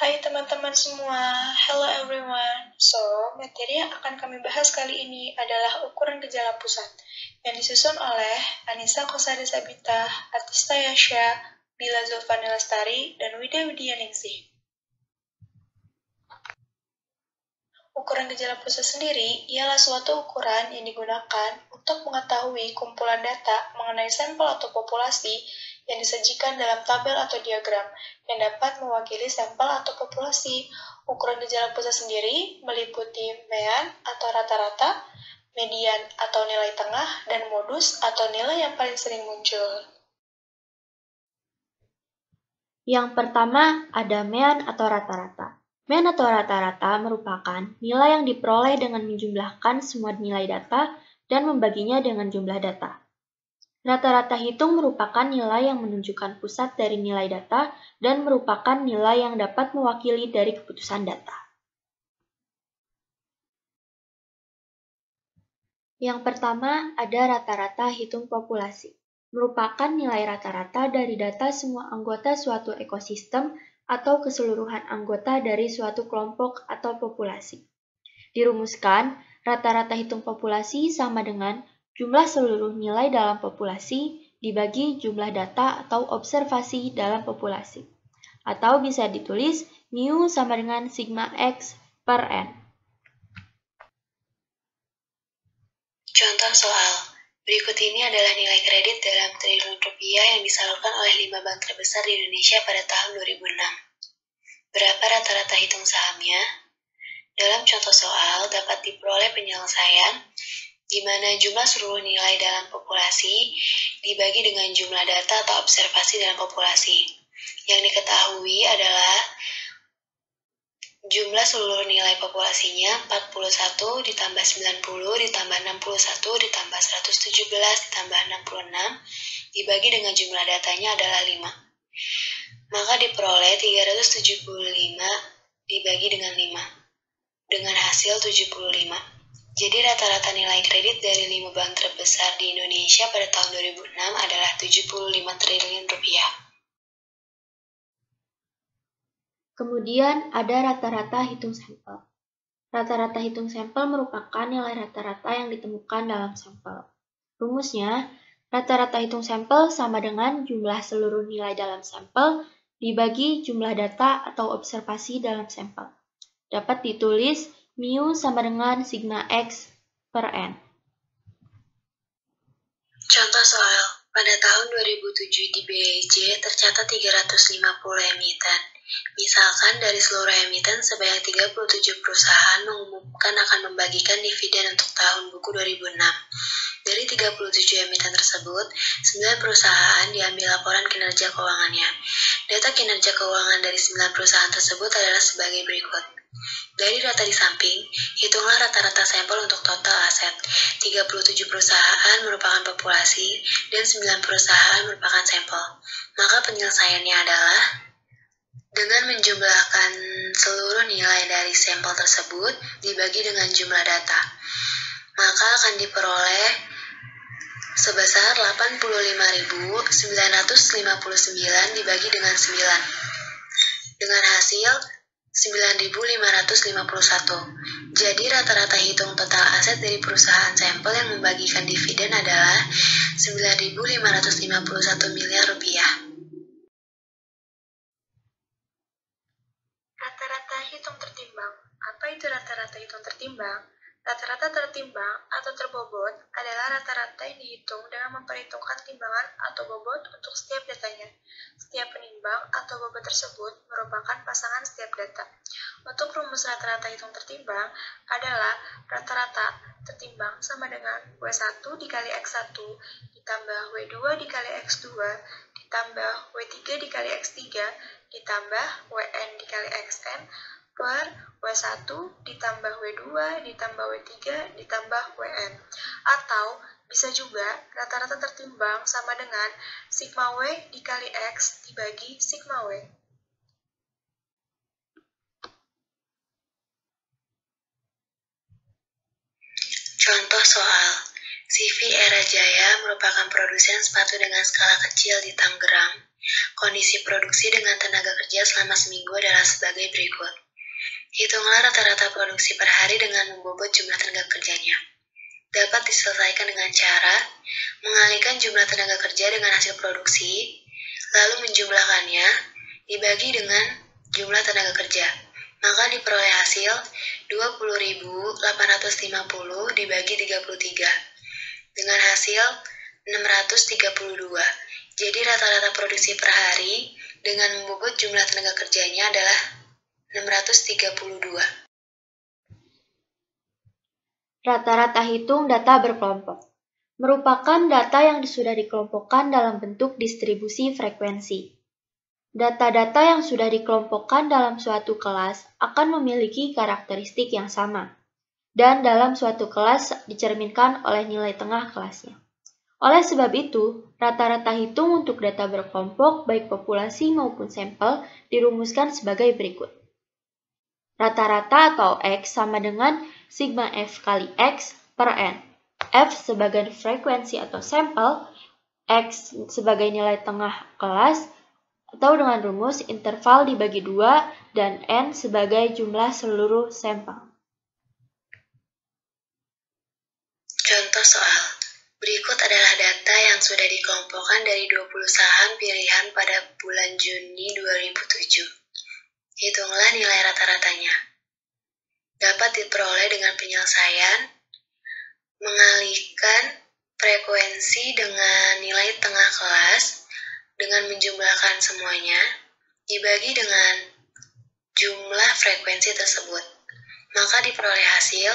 Hai teman-teman semua, hello everyone. So, materi yang akan kami bahas kali ini adalah ukuran gejala pusat yang disusun oleh Anissa Kosade Sabita, Atista Yasha, Bila Zulfani Lestari, dan Wida Widianingsih. Ukuran gejala pusat sendiri ialah suatu ukuran yang digunakan untuk mengetahui kumpulan data mengenai sampel atau populasi yang disajikan dalam tabel atau diagram yang dapat mewakili sampel atau populasi. Ukuran gejala pusat sendiri meliputi mean atau rata-rata, median atau nilai tengah, dan modus atau nilai yang paling sering muncul. Yang pertama ada mean atau rata-rata. Mean atau rata-rata merupakan nilai yang diperoleh dengan menjumlahkan semua nilai data dan membaginya dengan jumlah data. Rata-rata hitung merupakan nilai yang menunjukkan pusat dari nilai data dan merupakan nilai yang dapat mewakili dari keputusan data. Yang pertama ada rata-rata hitung populasi. Merupakan nilai rata-rata dari data semua anggota suatu ekosistem atau keseluruhan anggota dari suatu kelompok atau populasi. Dirumuskan, rata-rata hitung populasi sama dengan jumlah seluruh nilai dalam populasi dibagi jumlah data atau observasi dalam populasi. Atau bisa ditulis mu sama dengan sigma X per N. Contoh soal, berikut ini adalah nilai kredit dalam triliun rupiah yang disalurkan oleh 5 bank terbesar di Indonesia pada tahun 2006. Berapa rata-rata hitung sahamnya? Dalam contoh soal dapat diperoleh penyelesaian di mana jumlah seluruh nilai dalam populasi dibagi dengan jumlah data atau observasi dalam populasi. Yang diketahui adalah jumlah seluruh nilai populasinya 41 ditambah 90 ditambah 61 ditambah 117 ditambah 66 dibagi dengan jumlah datanya adalah 5. Maka diperoleh 375 dibagi dengan 5 dengan hasil 75. Jadi rata-rata nilai kredit dari 5 bank terbesar di Indonesia pada tahun 2006 adalah 75 triliun rupiah. Kemudian ada rata-rata hitung sampel. Rata-rata hitung sampel merupakan nilai rata-rata yang ditemukan dalam sampel. Rumusnya, rata-rata hitung sampel sama dengan jumlah seluruh nilai dalam sampel dibagi jumlah data atau observasi dalam sampel. Dapat ditulis mu sama dengan sigma X per N. Contoh soal, pada tahun 2007 di BEJ tercatat 350 emiten. Misalkan dari seluruh emiten sebanyak 37 perusahaan mengumumkan akan membagikan dividen untuk tahun buku 2006. Dari 37 emiten tersebut, 9 perusahaan diambil laporan kinerja keuangannya. Data kinerja keuangan dari 9 perusahaan tersebut adalah sebagai berikut. Dari data di samping, hitunglah rata-rata sampel untuk total aset. 37 perusahaan merupakan populasi dan 9 perusahaan merupakan sampel. Maka penyelesaiannya adalah dengan menjumlahkan seluruh nilai dari sampel tersebut dibagi dengan jumlah data. Maka akan diperoleh sebesar 85.959 dibagi dengan 9. Dengan hasil 9.551. Jadi rata-rata hitung total aset dari perusahaan sampel yang membagikan dividen adalah 9.551 miliar rupiah. Rata-rata hitung tertimbang. Apa itu rata-rata hitung tertimbang? Rata-rata tertimbang atau terbobot adalah rata-rata yang dihitung dengan memperhitungkan timbangan atau bobot untuk setiap datanya. Setiap penimbang atau bobot tersebut merupakan pasangan setiap data. Untuk rumus rata-rata hitung tertimbang adalah rata-rata tertimbang sama dengan W1 dikali X1 ditambah W2 dikali X2 ditambah W3 dikali X3 ditambah Wn dikali Xn per W1 ditambah W2 ditambah W3 ditambah Wn. Atau bisa juga rata-rata tertimbang sama dengan sigma W dikali X dibagi sigma W. Contoh soal, CV Era Jaya merupakan produsen sepatu dengan skala kecil di Tangerang. Kondisi produksi dengan tenaga kerja selama seminggu adalah sebagai berikut. Hitunglah rata-rata produksi per hari dengan membobot jumlah tenaga kerjanya. Dapat diselesaikan dengan cara mengalihkan jumlah tenaga kerja dengan hasil produksi, lalu menjumlahkannya dibagi dengan jumlah tenaga kerja. Maka diperoleh hasil 20.850 dibagi 33 dengan hasil 632. Jadi rata-rata produksi per hari dengan membobot jumlah tenaga kerjanya adalah 632. Rata-rata hitung data berkelompok merupakan data yang sudah dikelompokkan dalam bentuk distribusi frekuensi. Data-data yang sudah dikelompokkan dalam suatu kelas akan memiliki karakteristik yang sama, dan dalam suatu kelas dicerminkan oleh nilai tengah kelasnya. Oleh sebab itu, rata-rata hitung untuk data berkelompok baik populasi maupun sampel dirumuskan sebagai berikut. Rata-rata atau X sama dengan sigma F kali X per N. F sebagai frekuensi atau sampel, X sebagai nilai tengah kelas, atau dengan rumus interval dibagi 2 dan N sebagai jumlah seluruh sampel. Contoh soal. Berikut adalah data yang sudah dikelompokkan dari 20 saham pilihan pada bulan Juni 2007. Hitunglah nilai rata-ratanya. Dapat diperoleh dengan penyelesaian mengalihkan frekuensi dengan nilai tengah kelas dengan menjumlahkan semuanya dibagi dengan jumlah frekuensi tersebut. Maka diperoleh hasil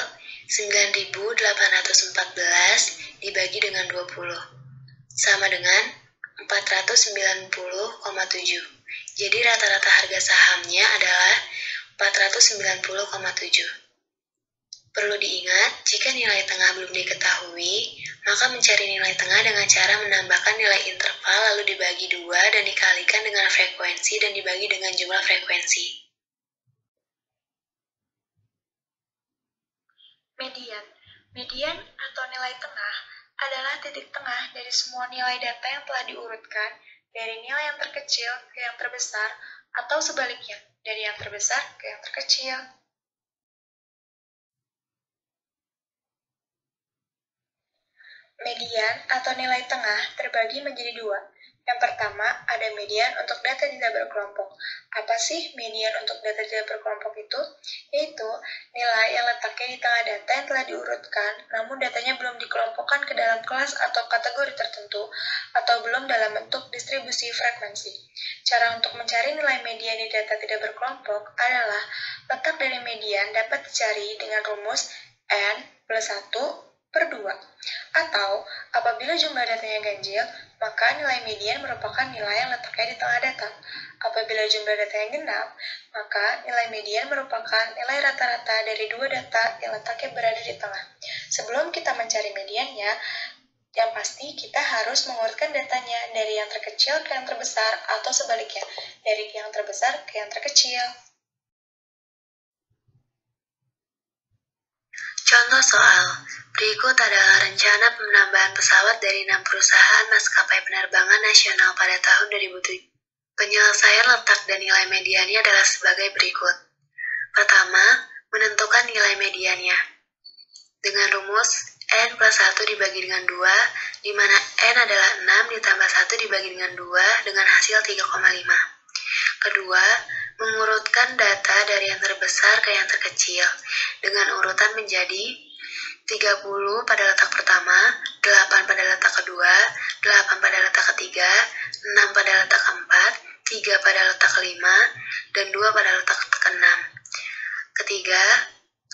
9.814 dibagi dengan 20 sama dengan 490,7. Jadi rata-rata harga sahamnya adalah 490,7. Perlu diingat, jika nilai tengah belum diketahui, maka mencari nilai tengah dengan cara menambahkan nilai interval lalu dibagi 2 dan dikalikan dengan frekuensi dan dibagi dengan jumlah frekuensi. Median atau nilai tengah adalah titik tengah dari semua nilai data yang telah diurutkan dari nilai yang terkecil ke yang terbesar atau sebaliknya, dari yang terbesar ke yang terkecil. Median atau nilai tengah terbagi menjadi dua. Yang pertama, ada median untuk data tidak berkelompok. Apa sih median untuk data tidak berkelompok itu? Yaitu nilai yang letaknya di tengah data yang telah diurutkan, namun datanya belum dikelompokkan ke dalam kelas atau kategori tertentu, atau belum dalam bentuk distribusi frekuensi. Cara untuk mencari nilai median di data tidak berkelompok adalah letak dari median dapat dicari dengan rumus N plus 1/2. Atau, apabila jumlah datanya ganjil, maka nilai median merupakan nilai yang letaknya di tengah data. Apabila jumlah datanya genap, maka nilai median merupakan nilai rata-rata dari dua data yang letaknya berada di tengah. Sebelum kita mencari mediannya, yang pasti kita harus mengurutkan datanya dari yang terkecil ke yang terbesar atau sebaliknya, dari yang terbesar ke yang terkecil. Contoh soal. Berikut adalah rencana penambahan pesawat dari 6 perusahaan maskapai penerbangan nasional pada tahun 2007. Penyelesaian letak dan nilai mediannya adalah sebagai berikut. Pertama, menentukan nilai mediannya. Dengan rumus N plus 1 dibagi dengan 2, di mana N adalah 6 ditambah 1 dibagi dengan 2 dengan hasil 3,5. Kedua, mengurutkan data dari yang terbesar ke yang terkecil dengan urutan menjadi 30 pada letak pertama, 8 pada letak kedua, 8 pada letak ketiga, 6 pada letak keempat, 3 pada letak kelima, dan 2 pada letak keenam. Ketiga,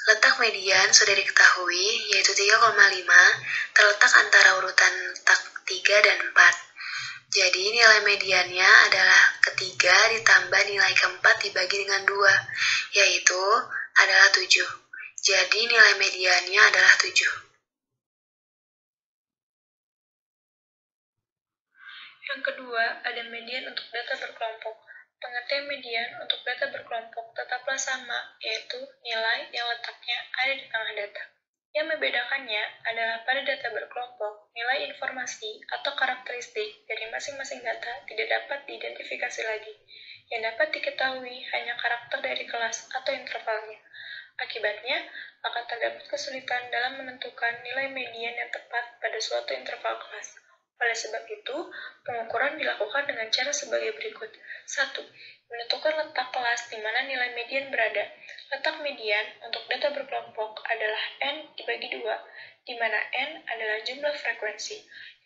letak median sudah diketahui, yaitu 3,5, terletak antara urutan letak 3 dan 4. Jadi nilai mediannya adalah ketiga ditambah nilai keempat dibagi dengan 2, yaitu adalah 7. Jadi nilai mediannya adalah 7. Yang kedua, ada median untuk data berkelompok. Pengertian median untuk data berkelompok tetaplah sama, yaitu nilai yang letaknya ada di tengah data. Yang membedakannya adalah pada data berkelompok, nilai informasi atau karakteristik dari masing-masing data tidak dapat diidentifikasi lagi. Yang dapat diketahui hanya karakter dari kelas atau intervalnya. Akibatnya, akan terdapat kesulitan dalam menentukan nilai median yang tepat pada suatu interval kelas. Oleh sebab itu, pengukuran dilakukan dengan cara sebagai berikut. 1. Menentukan letak kelas di mana nilai median berada. Letak median untuk data berkelompok adalah N dibagi 2, di mana N adalah jumlah frekuensi.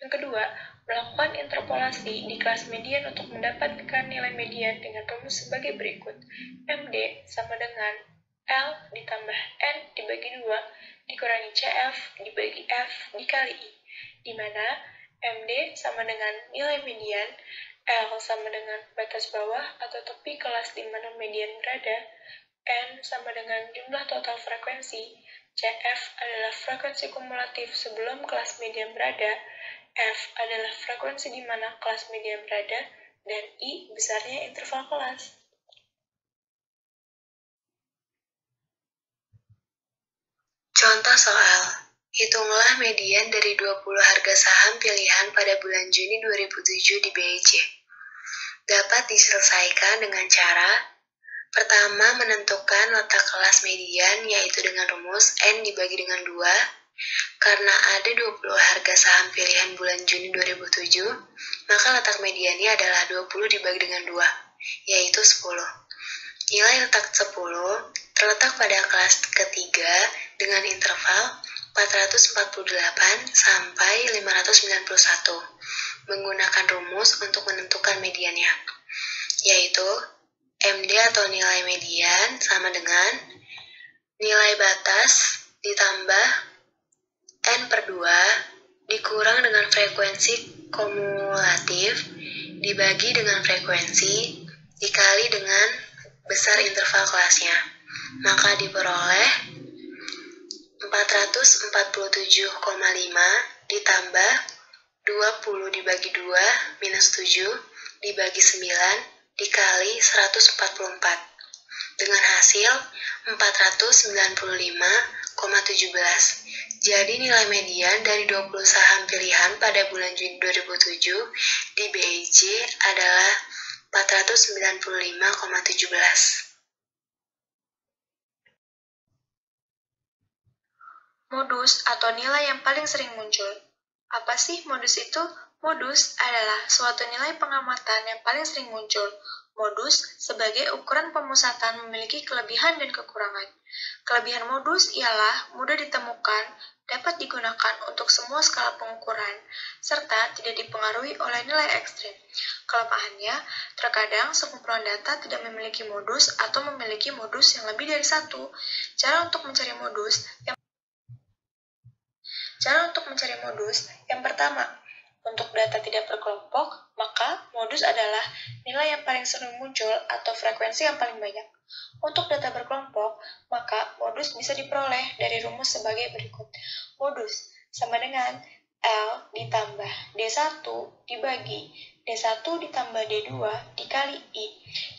Yang kedua, melakukan interpolasi di kelas median untuk mendapatkan nilai median dengan rumus sebagai berikut. MD sama dengan L ditambah N dibagi 2 dikurangi CF dibagi F dikali I, di mana MD sama dengan nilai median, L sama dengan batas bawah atau tepi kelas di mana median berada, N sama dengan jumlah total frekuensi, CF adalah frekuensi kumulatif sebelum kelas median berada, F adalah frekuensi di mana kelas median berada, dan I besarnya interval kelas. Contoh soal, hitunglah median dari 20 harga saham pilihan pada bulan Juni 2007 di BEJ. Dapat diselesaikan dengan cara pertama, menentukan letak kelas median yaitu dengan rumus N dibagi dengan 2. Karena ada 20 harga saham pilihan bulan Juni 2007, maka letak mediannya adalah 20 dibagi dengan 2, yaitu 10. Nilai letak 10 terletak pada kelas ketiga dengan interval 448 sampai 591, menggunakan rumus untuk menentukan mediannya, yaitu MD atau nilai median sama dengan nilai batas ditambah N per 2 dikurang dengan frekuensi kumulatif dibagi dengan frekuensi dikali dengan besar interval kelasnya. Maka diperoleh 447,5 ditambah 20 dibagi 2 minus 7 dibagi 9 dikali 144 dengan hasil 495,17. Jadi nilai median dari 20 saham pilihan pada bulan Juni 2007 di BEJ adalah 495,17. Modus atau nilai yang paling sering muncul. Apa sih modus itu? Modus adalah suatu nilai pengamatan yang paling sering muncul. Modus sebagai ukuran pemusatan memiliki kelebihan dan kekurangan. Kelebihan modus ialah mudah ditemukan, dapat digunakan untuk semua skala pengukuran, serta tidak dipengaruhi oleh nilai ekstrim. Kelemahannya, terkadang sekumpulan data tidak memiliki modus atau memiliki modus yang lebih dari satu. Cara untuk mencari modus yang pertama, untuk data tidak berkelompok, maka modus adalah nilai yang paling sering muncul atau frekuensi yang paling banyak. Untuk data berkelompok, maka modus bisa diperoleh dari rumus sebagai berikut. Modus sama dengan L ditambah D1 dibagi D1 ditambah D2 dikali I,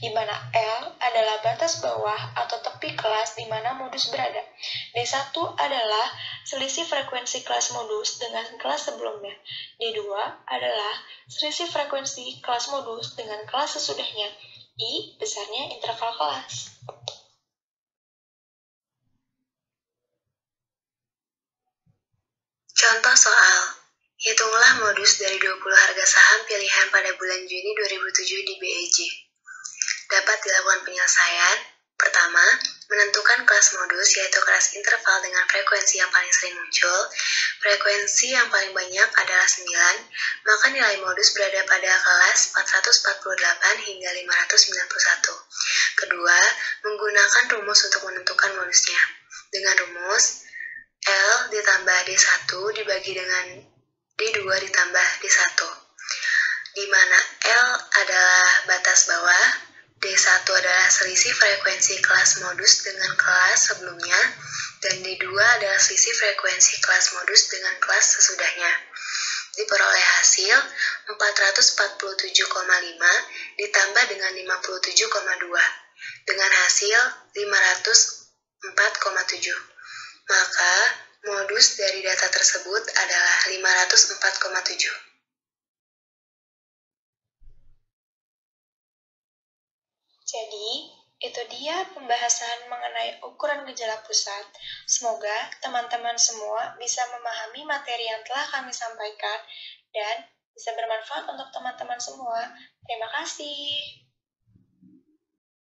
di mana L adalah batas bawah atau tepi kelas di mana modus berada. D1 adalah selisih frekuensi kelas modus dengan kelas sebelumnya. D2 adalah selisih frekuensi kelas modus dengan kelas sesudahnya. I besarnya interval kelas. Contoh soal, hitunglah modus dari 20 harga saham pilihan pada bulan Juni 2007 di BEJ. Dapat dilakukan penyelesaian. Pertama, menentukan kelas modus yaitu kelas interval dengan frekuensi yang paling sering muncul. Frekuensi yang paling banyak adalah 9, maka nilai modus berada pada kelas 448 hingga 591. Kedua, menggunakan rumus untuk menentukan modusnya. Dengan rumus L ditambah D1 dibagi dengan D2 ditambah D1, di mana L adalah batas bawah, D1 adalah selisih frekuensi kelas modus dengan kelas sebelumnya, dan D2 adalah selisih frekuensi kelas modus dengan kelas sesudahnya. Diperoleh hasil 447,5 ditambah dengan 57,2 dengan hasil 504,7. Maka Modus dari data tersebut adalah 504,7. Jadi, itu dia pembahasan mengenai ukuran gejala pusat. Semoga teman-teman semua bisa memahami materi yang telah kami sampaikan dan bisa bermanfaat untuk teman-teman semua. Terima kasih.